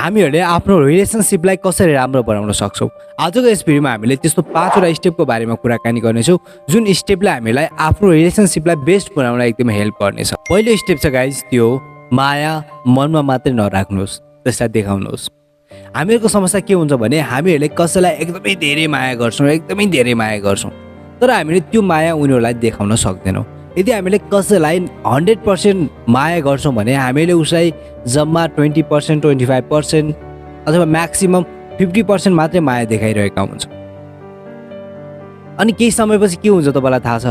हामीहरूले आफ्नो रिलेसनसिपलाई कसरी राम्रो बनाउन सक्छौँ। आजको यस भिडियोमा हामीले त्यस्तो 5वटा स्टेपको बारेमा कुराकानी गर्नेछौँ जुन स्टेपले हामीलाई आफ्नो रिलेसनसिपलाई बेस्ट बनाउन एकदमै हेल्प गर्नेछ। पहिलो स्टेप छ गाइज, त्यो माया मनमा मात्रै नराख्नुहोस्, त्यसलाई देखाउनुहोस्। हामीहरूको समस्या के हुन्छ भने हामीहरूले कसैलाई एकदमै धेरै माया गर्छौँ, एकदमै धेरै माया गर्छौँ, तर हामीले त्यो माया उनीहरूलाई देखाउन सक्दैनौँ। यदि हामीले कसैलाई 100% माया गर्छौँ भने हामीले उसलाई जम्मा 20%, 25% अथवा म्याक्सिमम 50% मात्रै माया देखाइरहेका हुन्छौँ। अनि केही समयपछि के हुन्छ तपाईँलाई थाहा छ,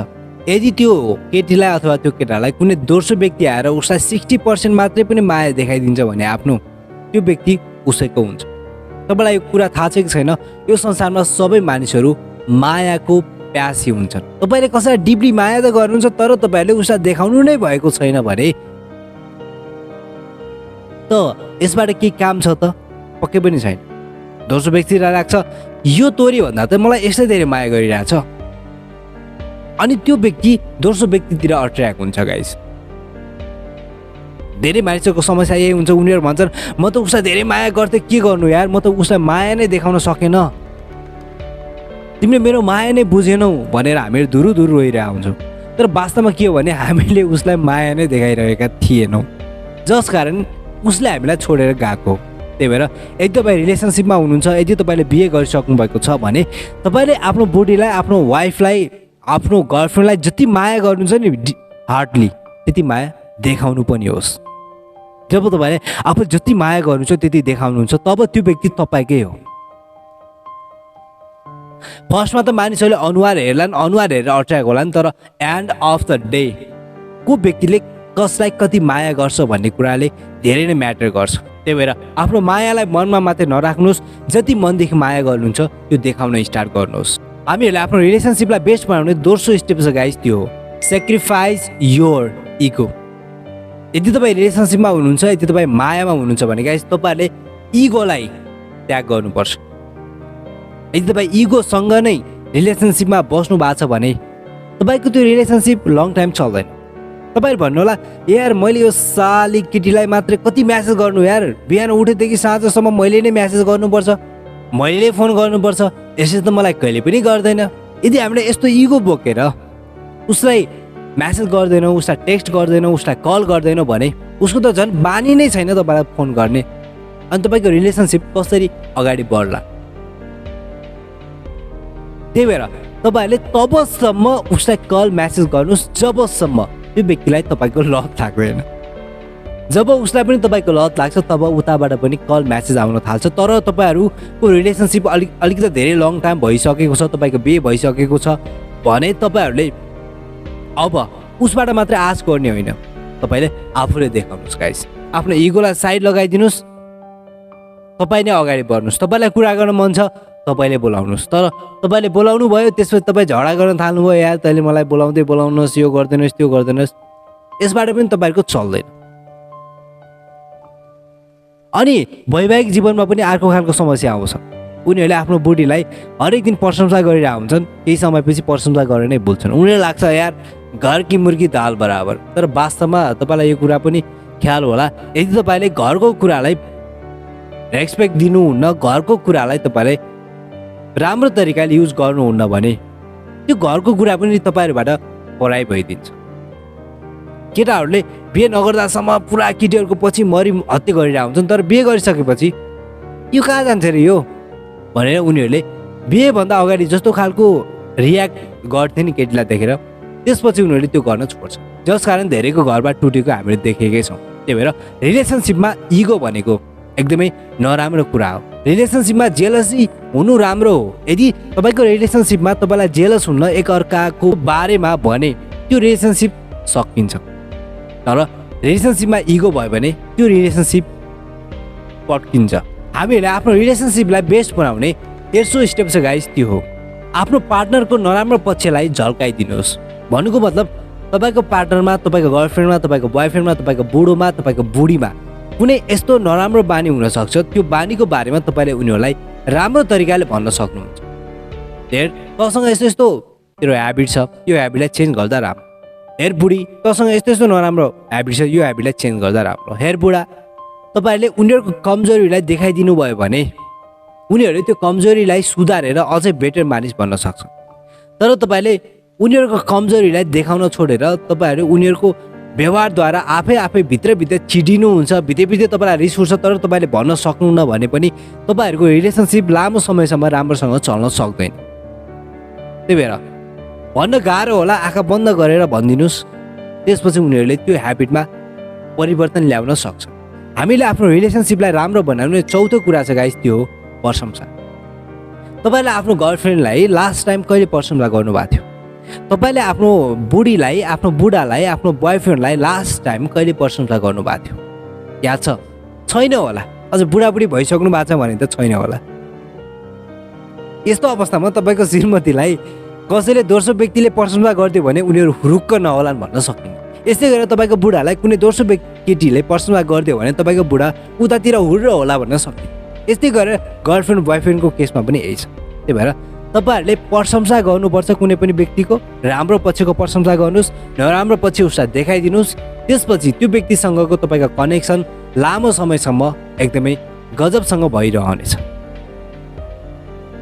यदि त्यो केटीलाई अथवा त्यो केटालाई कुनै दोस्रो व्यक्ति आएर उसलाई 60% मात्रै पनि माया देखाइदिन्छ भने आफ्नो त्यो व्यक्ति उसैको हुन्छ। तपाईँलाई यो कुरा थाहा छ कि छैन, यो संसारमा सबै मानिसहरू मायाको प्यासी हुन्छन्। तपाईँले कसैलाई डिपली माया त गर्नुहुन्छ तर तपाईँहरूले उसलाई देखाउनु नै भएको छैन भने त यसबाट केही काम छ त? पक्कै पनि छैन। दोस्रो व्यक्तिलाई लाग्छ यो तोरी भन्दा त मलाई यसै धेरै माया गरिरहेछ, अनि त्यो व्यक्ति दोस्रो व्यक्तितिर अट्र्याक हुन्छ। गाइस, धेरै मानिसहरूको समस्या यही हुन्छ, उनीहरू भन्छन् म त उसलाई धेरै माया गर्थेँ, के गर्नु यार, म त उसलाई माया नै देखाउन सकेन, तिमीले मेरो माया नै बुझेनौ भनेर हामीहरू धुरु रोइरहेका हुन्छौँ। तर वास्तवमा के हो भने हामीले उसलाई माया नै देखाइरहेका थिएनौँ, जस कारण उसले हामीलाई छोडेर गएको। त्यही भएर यदि तपाईँ रिलेसनसिपमा हुनुहुन्छ, यदि तपाईँले बिहे गरिसक्नु भएको छ भने तपाईँले आफ्नो बुढीलाई, आफ्नो वाइफलाई, आफ्नो गर्लफ्रेन्डलाई जति माया गर्नुहुन्छ नि हार्टली, त्यति माया देखाउनु पनि होस्। जब तपाईँले आफू जति माया गर्नुहुन्छ त्यति देखाउनुहुन्छ तब त्यो व्यक्ति तपाईँकै हो। फर्स्टमा त मानिसहरूले अनुहार हेर्लान्, अनुहार हेरेर अट्र्याक होलान्, तर एन्ड अफ द डे को व्यक्तिले कसलाई कति माया गर्छ भन्ने कुराले धेरै नै म्याटर गर्छ। त्यही भएर आफ्नो मायालाई मनमा मात्रै नराख्नुहोस्, जति मनदेखि माया गर्नुहुन्छ त्यो देखाउन स्टार्ट गर्नुहोस्। हामीहरूले आफ्नो रिलेसनसिपलाई बेस्ट बनाउने दोस्रो स्टेप छ गाइस, त्यो हो सेक्रिफाइस योर इगो। यदि तपाईँ रिलेसनसिपमा हुनुहुन्छ, यदि तपाईँ मायामा हुनुहुन्छ भने गाइस तपाईँहरूले इगोलाई त्याग गर्नुपर्छ। यदि तपाईँ इगोसँग नै रिलेसनसिपमा बस्नु भएको छ भने तपाईँको त्यो रिलेसनसिप लङ टाइम चल्दैन। तपाईँहरू भन्नुहोला यार मैले यो साली केटीलाई मात्रै कति म्यासेज गर्नु यार, बिहान उठेदेखि साँझसम्म मैले नै म्यासेज गर्नुपर्छ, मैले फोन गर्नुपर्छ, यसरी त मलाई कहिले पनि गर्दैन। यदि हामीले यस्तो इगो बोकेर उसलाई म्यासेज गर्दैनौँ, उसलाई टेक्स्ट गर्दैनौँ, उसलाई कल गर्दैनौँ भने उसको त झन् बानी नै छैन तपाईँलाई फोन गर्ने, अनि तपाईँको रिलेसनसिप कसरी अगाडि बढ्ला। त्यही भएर तपाईँहरूले तबसम्म उसलाई कल म्यासेज गर्नुहोस् जबसम्म त्यो व्यक्तिलाई तपाईँको लत लाग्दैन। जब उसलाई पनि तपाईँको लत लाग्छ तब उताबाट पनि कल म्यासेज आउन थाल्छ। तर तपाईँहरूको रिलेसनसिप अलिकति धेरै लङ टाइम भइसकेको छ, तपाईँको बिहे भइसकेको छ भने तपाईँहरूले अब उसबाट मात्रै आश गर्ने होइन, तपाईँले आफूले देखाउनुहोस्। गाइस, आफ्नो इगोलाई साइड लगाइदिनुहोस्, तपाईँ नै अगाडि बढ्नुहोस्। तपाईँलाई कुरा गर्न मन छ तपाईँले बोलाउनुहोस्, तर तपाईँले बोलाउनु भयो त्यसपछि तपाईँ झगडा गर्न थाल्नुभयो, यार तैँले मलाई बोलाउनुहोस्, यो गरिदिनुहोस्, त्यो गरिदिनुहोस्, यसबाट पनि तपाईँको चल्दैन। अनि वैवाहिक जीवनमा पनि अर्को खालको समस्या आउँछ। उनीहरूले आफ्नो बुढीलाई हरेक दिन प्रशंसा गरिरहेका हुन्छन्, केही समयपछि प्रशंसा गरेर नै भुल्छन्। उनीहरूलाई लाग्छ यार घर की मुर्गी दाल बराबर। तर वास्तवमा तपाईँलाई यो कुरा पनि ख्याल होला, यदि तपाईँले घरको कुरालाई रेस्पेक्ट दिनुहुन्न, घरको कुरालाई तपाईँले राम्रो तरिकाले युज गर्नुहुन्न भने त्यो घरको कुरा पनि तपाईँहरूबाट पराइ भइदिन्छ। केटाहरूले बिहे नगर्दासम्म पुरा केटीहरूको पछि मरि हत्या गरिरहेका हुन्छन्, तर बिहे गरिसकेपछि यो कहाँ जान्छ रे यो भनेर उनीहरूले बिहेभन्दा अगाडि जस्तो खालको रियाक्ट गर्थे नि केटीलाई देखेर, त्यसपछि उनीहरूले त्यो गर्न छोड्छ, जस कारण धेरैको घरबाट टुटेको हामीले देखेकै छौँ। त्यही भएर रिलेसनसिपमा इगो भनेको एकदमै नराम्रो कुरा हो। रिलेसनसिपमा जेलसी हुनु राम्रो हो। यदि तपाईँको रिलेसनसिपमा तपाईँलाई जेलस हुन्न एकअर्काको बारेमा भने त्यो रिलेसनसिप सकिन्छ, तर रिलेसनसिपमा इगो भयो भने त्यो रिलेसनसिप पट्किन्छ। हामीहरूले आफ्नो रिलेसनसिपलाई बेस्ट बनाउने तेस्रो स्टेप छ गाइस, त्यो हो आफ्नो पार्टनरको नराम्रो पक्षलाई झल्काइदिनुहोस्। भन्नुको मतलब तपाईँको पार्टनरमा, तपाईँको गर्लफ्रेन्डमा, तपाईँको बोयफ्रेन्डमा, तपाईँको बुढोमा, तपाईँको बुढीमा कुनै यस्तो नराम्रो बानी हुनसक्छ, त्यो बानीको बारेमा तपाईँले उनीहरूलाई राम्रो तरिकाले भन्न सक्नुहुन्छ। हेर तँसँग यस्तो यस्तो तेरो ह्याबिट छ, यो ह्याबिटलाई चेन्ज गर्दा राम्रो। हेर बुढी तँसँग यस्तो यस्तो नराम्रो ह्याबिट छ, यो ह्याबिटलाई चेन्ज गर्दा राम्रो। हेर बुढा तपाईँहरूले उनीहरूको कमजोरीलाई देखाइदिनु भयो भने उनीहरूले त्यो कमजोरीलाई सुधारेर अझै बेटर मानिस बन्न सक्छ। तर तपाईँले उनीहरूको कमजोरीलाई देखाउन छोडेर तपाईँहरू उनीहरूको व्यवहारद्वारा आफै भित्रभित्र चिडिनुहुन्छ, भित्रभित्र तपाईँलाई रिस उठ्छ, तर तपाईँले भन्न सक्नुहुन्न भने पनि तपाईँहरूको रिलेसनसिप लामो समयसम्म राम्रोसँग चल्न सक्दैन। त्यही भएर भन्न गाह्रो होला, आँखा बन्द गरेर भनिदिनुहोस्, त्यसपछि उनीहरूले त्यो ह्याबिटमा परिवर्तन ल्याउन सक्छ। हामीले आफ्नो रिलेसनसिपलाई राम्रो बनाउने चौथो कुरा छ गाइस, त्यो हो प्रशंसा। तपाईँले आफ्नो गर्लफ्रेन्डलाई लास्ट टाइम कहिले प्रशंसा गर्नुभएको थियो? तपाईँले आफ्नो बुढीलाई, आफ्नो बुढालाई, आफ्नो बोयफ्रेन्डलाई लास्ट टाइम कहिले प्रशंसा गर्नुभएको थियो? याद छ? छैन होला। अझ बुढाबुढी भइसक्नु भएको छ भने त छैन होला। यस्तो अवस्थामा तपाईँको श्रीमतीलाई कसैले दोस्रो व्यक्तिले प्रशंसा गरिदियो भने उनीहरू हुरुक्क नहोलान् भन्न सकिन्न। यस्तै गरेर तपाईँको बुढालाई कुनै दोस्रो केटीले प्रशंसा गरिदियो भने तपाईँको बुढा उतातिर हुर्र होला भन्न सकिन्न। यस्तै गरेर गर्लफ्रेन्ड बोयफ्रेन्डको केसमा पनि यही छ। त्यही भएर तपाईँहरूले प्रशंसा गर्नुपर्छ। कुनै पनि व्यक्तिको राम्रो पक्षको प्रशंसा गर्नुहोस्, नराम्रो पक्ष उसलाई देखाइदिनुहोस्। त्यसपछि त्यो व्यक्तिसँगको तपाईँको कनेक्सन लामो समयसम्म एकदमै गजबसँग भइरहनेछ।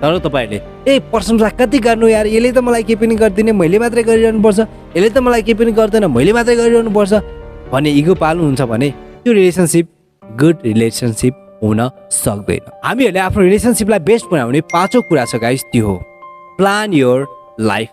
तर तपाईँहरूले प्रशंसा कति गर्नु यार, यसले त मलाई केही पनि गर्दिनँ, मैले मात्रै गरिरहनुपर्छ, यसले त मलाई केही पनि गर्दैन, मैले मात्रै गरिरहनुपर्छ भन्ने इगो पाल्नुहुन्छ भने त्यो रिलेसनसिप गुड रिलेसनसिप हुन सक्दैन। हामीहरूले आफ्नो रिलेसनसिपलाई बेस्ट बनाउने पाँचौँ कुरा छ गाइस, त्यो हो प्लान योर लाइफ।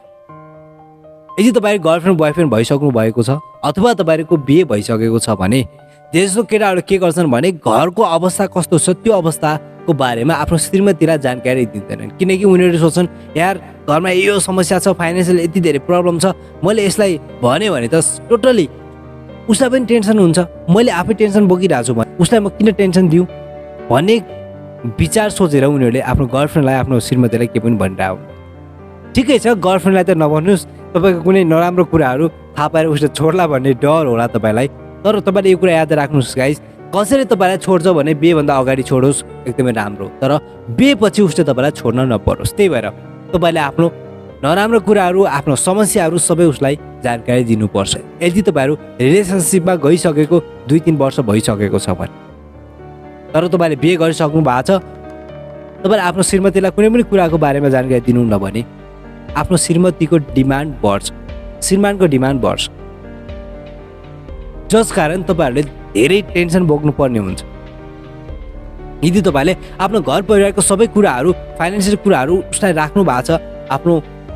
यदि तपाईँको गर्लफ्रेन्ड बोयफ्रेन्ड भइसक्नु भएको छ अथवा तपाईँहरूको बिहे भइसकेको छ भने जस्तो केटाहरू के गर्छन् भने घरको अवस्था कस्तो छ त्यो अवस्थाको बारेमा आफ्नो श्रीमतीलाई जानकारी दिँदैनन्। किनकि उनीहरू सोच्छन् यार घरमा यो समस्या छ, फाइनेन्सियल यति धेरै प्रब्लम छ, मैले यसलाई भने त टोटली उसलाई पनि टेन्सन हुन्छ, मैले आफै टेन्सन बोकिरहेको छु भने उसलाई म किन टेन्सन दिउँ भन्ने विचार सोचेर उनीहरूले आफ्नो गर्लफ्रेन्डलाई, आफ्नो श्रीमतीलाई के पनि भनिरहेको। ठिकै छ, गर्लफ्रेन्डलाई त नभन्नुहोस्, तपाईँको कुनै नराम्रो कुराहरू थाहा पाएर उसले छोड्ला भन्ने डर होला तपाईँलाई। तर तपाईँले यो कुरा याद राख्नुहोस् गाइस, कसैले तपाईँलाई छोड्छ भने बिहेभन्दा अगाडि छोडोस्, एकदमै राम्रो। तर बिहेपछि उसले तपाईँलाई छोड्न नपरोस्। त्यही भएर तपाईँले आफ्नो नराम्रो कुराहरू, आफ्नो समस्याहरू सबै उसलाई जानकारी दिनुपर्छ। यदि तपाईँहरू रिलेसनसिपमा गइसकेको 2-3 वर्ष भइसकेको छ भने। तर तपाईँले बिहे गरिसक्नु भएको छ, तपाईँले आफ्नो श्रीमतीलाई कुनै पनि कुराको बारेमा जानकारी दिनुहुन्न भने आफ्नो श्रीमतीको डिमान्ड बढ्छ, श्रीमानको डिमान्ड बढ्छ, जस कारण तपाईँहरूले धेरै टेन्सन बोक्नु पर्ने हुन्छ। यदि तपाईँले आफ्नो घर परिवारको सबै कुराहरू, फाइनेन्सियल कुराहरू उसलाई राख्नु भएको छ, आफ्नो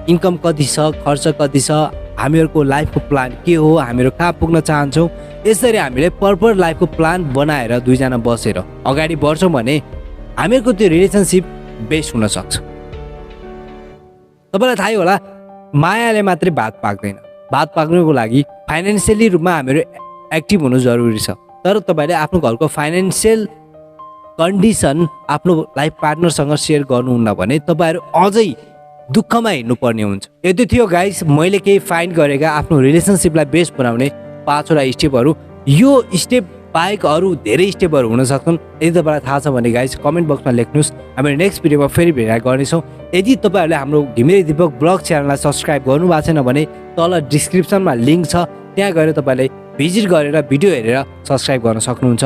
इन्कम कति छ, खर्च कति छ, हामीहरूको लाइफको प्लान के हो, हामीहरू कहाँ पुग्न चाहन्छौँ, यसरी हामीले पर्पर लाइफको प्लान बनाएर दुईजना बसेर अगाडि बढ्छौँ भने हामीहरूको त्यो रिलेसनसिप बेस्ट हुन सक्छ। तपाईँलाई थाहै होला, मायाले मात्रै भात पाक्दैन। भात पाक्नुको लागि फाइनेन्सियली रूपमा हामीहरू एक्टिभ हुनु जरुरी छ। तर तपाईँले आफ्नो घरको फाइनेन्सियल कन्डिसन आफ्नो लाइफ पार्टनरसँग सेयर गर्नुहुन्न भने तपाईँहरू अझै दुःखमा हिँड्नुपर्ने हुन्छ। यति थियो गाइस मैले केही फाइन्ड गरेका आफ्नो रिलेसनसिपलाई बेस्ट बनाउने 5वटा स्टेपहरू। यो स्टेप बाहेक अरू धेरै स्टेपहरू हुन सक्छन्। यदि तपाईँलाई थाहा छ भने गाइस कमेन्ट बक्समा लेख्नुहोस्, हामी नेक्स्ट भिडियोमा फेरि भेट गर्नेछौँ। यदि तपाईँहरूले हाम्रो घिमिरे दीपक ब्लग च्यानललाई सब्सक्राइब गर्नुभएको छैन भने तल डिस्क्रिप्सनमा लिङ्क छ, त्यहाँ गएर तपाईँले भिजिट गरेर भिडियो हेरेर सब्सक्राइब गर्न सक्नुहुन्छ।